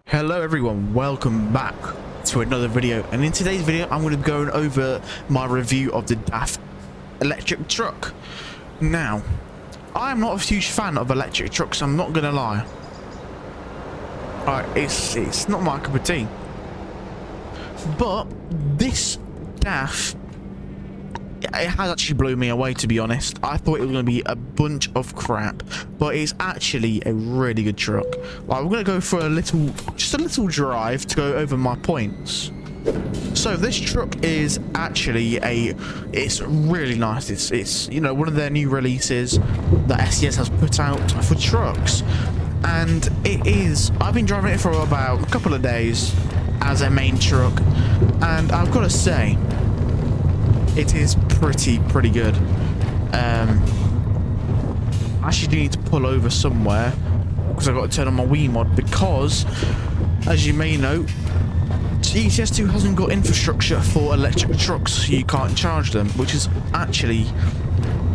Hello everyone, welcome back to another video, and in today's video I'm going to be going over my review of the DAF electric truck. Now, I'm not a huge fan of electric trucks, I'm not going to lie. It's not my cup of tea. But this DAF, it has actually blown me away, to be honest. I thought it was going to be a bunch of crap, but it's actually a really good truck. Like, we're going to go for just a little drive to go over my points. So this truck is actually it's really nice. It's you know, one of their new releases that SES has put out for trucks, and I've been driving it for about a couple of days as a main truck, and I've got to say, it is pretty good. I actually do need to pull over somewhere because I've got to turn on my Wii mod, because as you may know, ETS2 hasn't got infrastructure for electric trucks, so you can't charge them, which is actually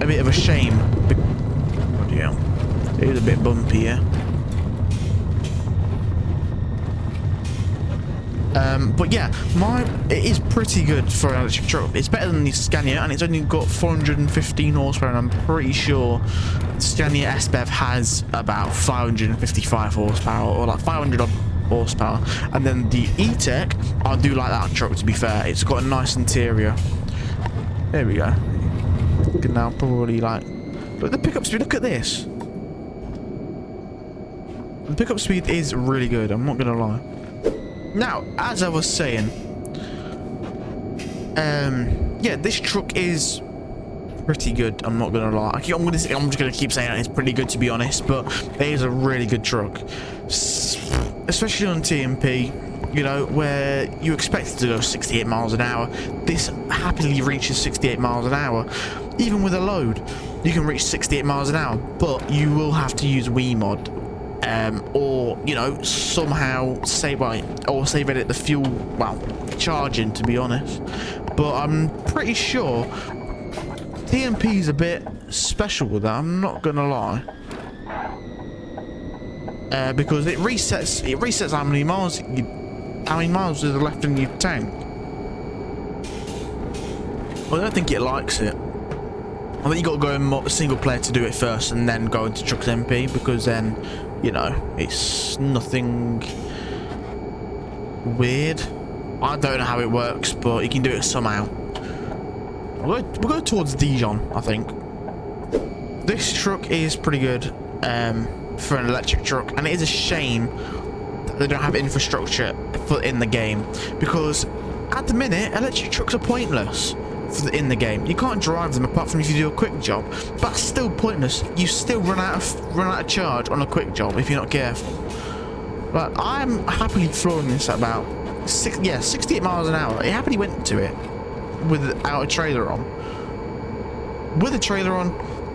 a bit of a shame. Bloody hell. It is a bit bumpy here. But yeah, it is pretty good for an electric truck. It's better than the Scania, and it's only got 415 horsepower, and I'm pretty sure Scania SBEV has about 555 horsepower, or like 500 odd horsepower. And then the E-Tech, I do like that truck, to be fair. It's got a nice interior. There we go. You can now probably like, look at the pickup speed. Look at this. The pickup speed is really good, I'm not gonna lie. Now, as I was saying, yeah, this truck is pretty good. I'm not gonna lie. I'm just gonna keep saying it's pretty good, to be honest. But it is a really good truck, especially on TMP. You know, where you expect it to go 68 miles an hour. This happily reaches 68 miles an hour, even with a load. You can reach 68 miles an hour, but you will have to use Wii mod. Or, you know, somehow save edit the fuel, well, charging, to be honest. But I'm pretty sure TMP is a bit special with that, I'm not gonna lie. Because it resets how many miles is left in your tank. Well, I don't think it likes it. I think you got to go in single player to do it first, and then go into Trucks MP, because then, you know, it's nothing weird. I don't know how it works, but you can do it somehow. We'll go towards Dijon, I think. This truck is pretty good for an electric truck, and it is a shame that they don't have infrastructure in the game, because at the minute, electric trucks are pointless in the game. You can't drive them apart from if you do a quick job. That's still pointless. You still run out of charge on a quick job if you're not careful. But I'm happily flooring this at about 68 miles an hour. It happily went to it without a trailer on. With a trailer on,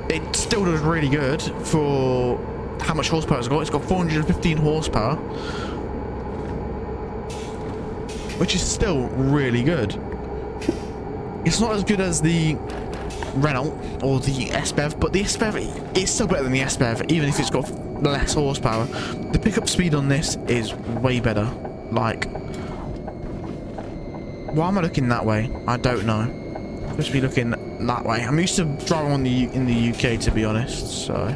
it still does really good for how much horsepower it's got. It's got 415 horsepower, which is still really good. It's not as good as the Renault or the SBEV, but the SBEV is still better than the SBEV, even if it's got less horsepower. The pickup speed on this is way better. Like, why am I looking that way? I don't know. I'm supposed to be looking that way. I'm used to driving in the UK, to be honest. So,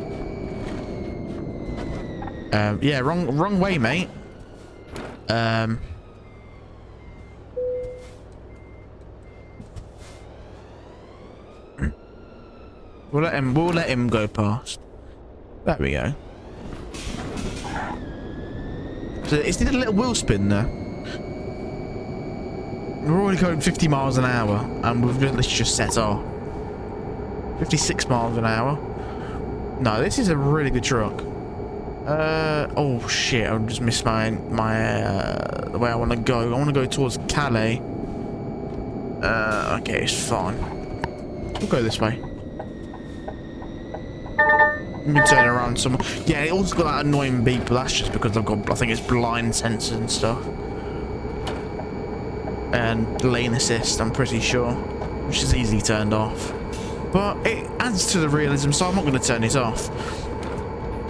yeah, wrong way, mate. We'll let him go past. There we go. So it's did a little wheel spin there. We're already going 50 miles an hour, and we've just set off. 56 miles an hour. No, this is a really good truck. Oh shit! I just missed the way I want to go. I want to go towards Calais. Okay, it's fine. We'll go this way. Let me turn around some. Yeah, it also got that annoying beep, but that's just because I think it's blind sensors and stuff. And lane assist, I'm pretty sure, which is easily turned off. But it adds to the realism, so I'm not going to turn it off.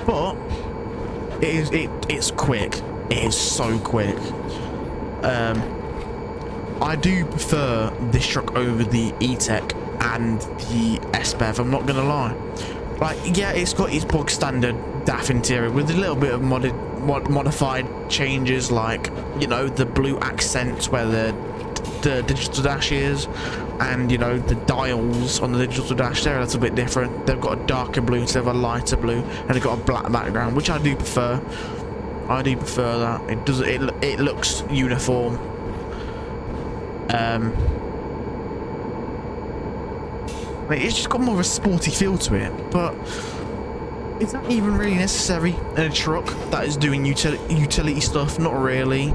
But it's quick. it is so quick. I do prefer this truck over the E-Tech and the SBEV, I'm not gonna lie. Like, yeah, it's got its bog standard DAF interior with a little bit of modified changes, like, you know, the blue accents where the digital dash is, and, you know, the dials on the digital dash, they're a little bit different. They've got a darker blue instead of a lighter blue, and they've got a black background, which I do prefer. I do prefer that. It looks uniform. It's just got more of a sporty feel to it, but is that even really necessary in a truck that is doing utility stuff? Not really.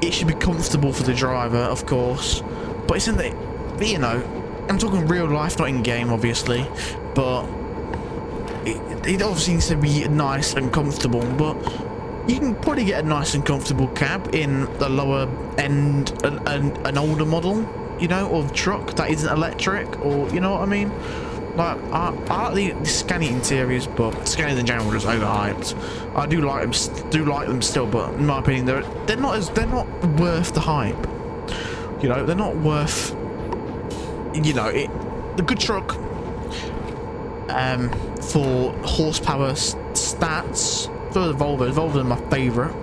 It should be comfortable for the driver, of course, but it's in the, you know, I'm talking real life, not in game, obviously, but it obviously needs to be nice and comfortable. But you can probably get a nice and comfortable cab in the lower end, an older model, you know, of truck that isn't electric, or, you know what I mean? Like, I like the Scania interiors, but Scanias in general are just overhyped. I do like them still, but in my opinion, they're not worth the hype. You know, they're not worth, you know, the good truck for horsepower stats for the Volvos are my favourite,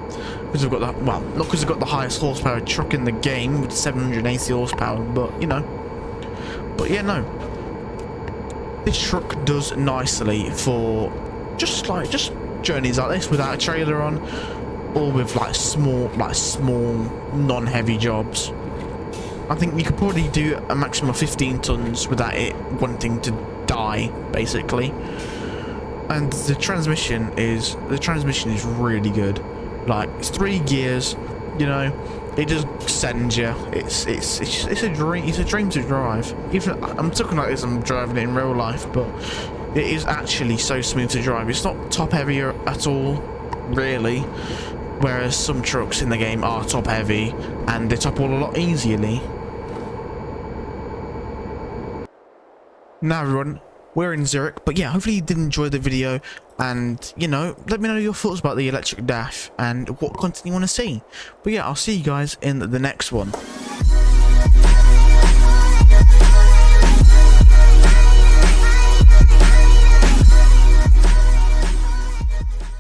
because they've got the, well, not because they've got the highest horsepower truck in the game with 780 horsepower, but, you know, but yeah, no, this truck does nicely for just journeys like this without a trailer on, or with like small non-heavy jobs. I think you could probably do a maximum of 15 tons without it wanting to die, basically. And the transmission is really good. Like, it's 3 gears, you know, it just sends you. It's a dream. It's a dream to drive. Even I'm talking like this, I'm driving it in real life, but it is actually so smooth to drive. It's not top heavy at all, really. Whereas some trucks in the game are top heavy and they top all a lot easily. Now everyone, we're in Zurich, but yeah, hopefully you did enjoy the video, and, you know, let me know your thoughts about the electric DAF and what content you want to see. But yeah, I'll see you guys in the next one.